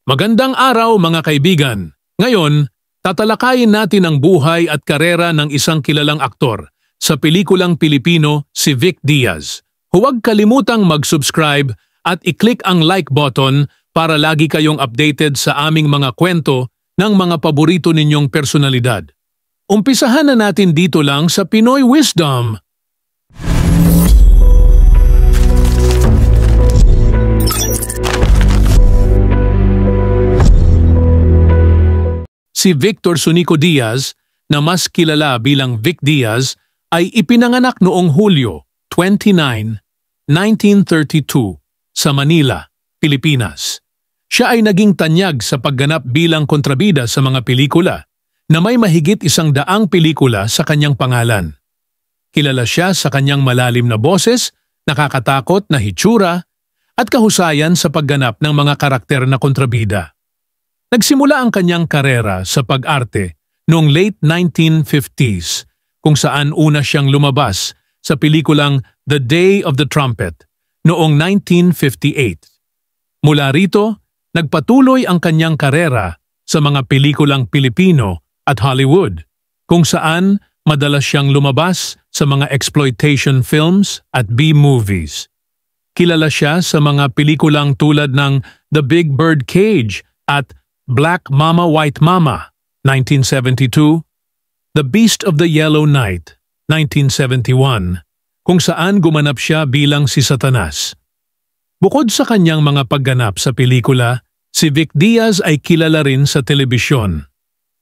Magandang araw mga kaibigan. Ngayon, tatalakayin natin ang buhay at karera ng isang kilalang aktor sa pelikulang Pilipino si Vic Diaz. Huwag kalimutang mag-subscribe at i-click ang like button para lagi kayong updated sa aming mga kwento ng mga paborito ninyong personalidad. Umpisahan na natin dito lang sa Pinoy Wisdom. Si Victor Sunico Diaz, na mas kilala bilang Vic Diaz, ay ipinanganak noong Hulyo 29, 1932 sa Manila, Pilipinas. Siya ay naging tanyag sa pagganap bilang kontrabida sa mga pelikula na may mahigit 100 pelikula sa kanyang pangalan. Kilala siya sa kanyang malalim na boses, nakakatakot na hitsura, at kahusayan sa pagganap ng mga karakter na kontrabida. Nagsimula ang kanyang karera sa pag-arte noong late 1950s kung saan una siyang lumabas sa pelikulang The Day of the Trumpet noong 1958. Mula rito, nagpatuloy ang kanyang karera sa mga pelikulang Pilipino at Hollywood kung saan madalas siyang lumabas sa mga exploitation films at B-movies. Kilala siya sa mga pelikulang tulad ng The Big Bird Cage at Black Mama White Mama, 1972, The Beast of the Yellow Night, 1971, kung saan gumanap siya bilang si Satanas. Bukod sa kanyang mga pagganap sa pelikula, si Vic Diaz ay kilala rin sa telebisyon.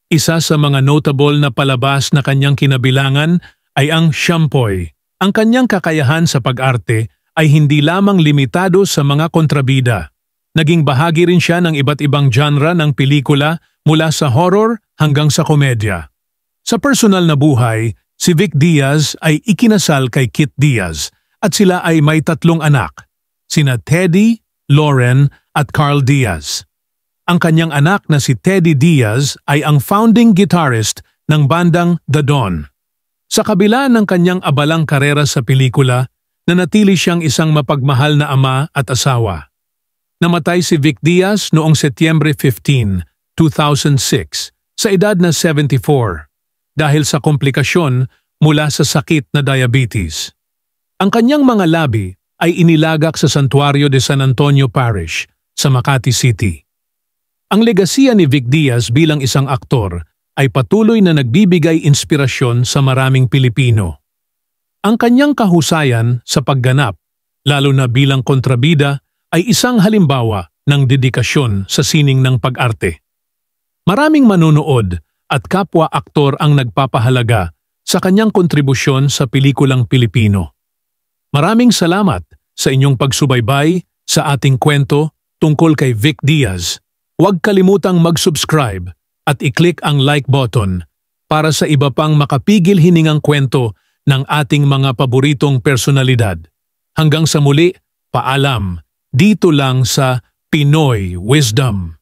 Isa sa mga notable na palabas na kanyang kinabilangan ay ang Siyampoy. Ang kanyang kakayahan sa pag-arte ay hindi lamang limitado sa mga kontrabida. Naging bahagi rin siya ng iba't ibang genre ng pelikula mula sa horror hanggang sa komedya. Sa personal na buhay, si Vic Diaz ay ikinasal kay Kit Diaz at sila ay may 3 anak, sina Teddy, Lauren at Carl Diaz. Ang kanyang anak na si Teddy Diaz ay ang founding guitarist ng bandang The Dawn. Sa kabila ng kanyang abalang karera sa pelikula, nanatili siyang isang mapagmahal na ama at asawa. Namatay si Vic Diaz noong Setyembre 15, 2006 sa edad na 74 dahil sa komplikasyon mula sa sakit na diabetes. Ang kanyang mga labi ay inilagak sa Santuario de San Antonio Parish sa Makati City. Ang legasiya ni Vic Diaz bilang isang aktor ay patuloy na nagbibigay inspirasyon sa maraming Pilipino. Ang kanyang kahusayan sa pagganap, lalo na bilang kontrabida, ay isang halimbawa ng dedikasyon sa sining ng pag-arte. Maraming manunood at kapwa-aktor ang nagpapahalaga sa kanyang kontribusyon sa pelikulang Pilipino. Maraming salamat sa inyong pagsubaybay sa ating kwento tungkol kay Vic Diaz. Huwag kalimutang mag-subscribe at i-click ang like button para sa iba pang makapigil hiningang kwento ng ating mga paboritong personalidad. Hanggang sa muli, paalam! Dito lang sa Pinoy Wisdom.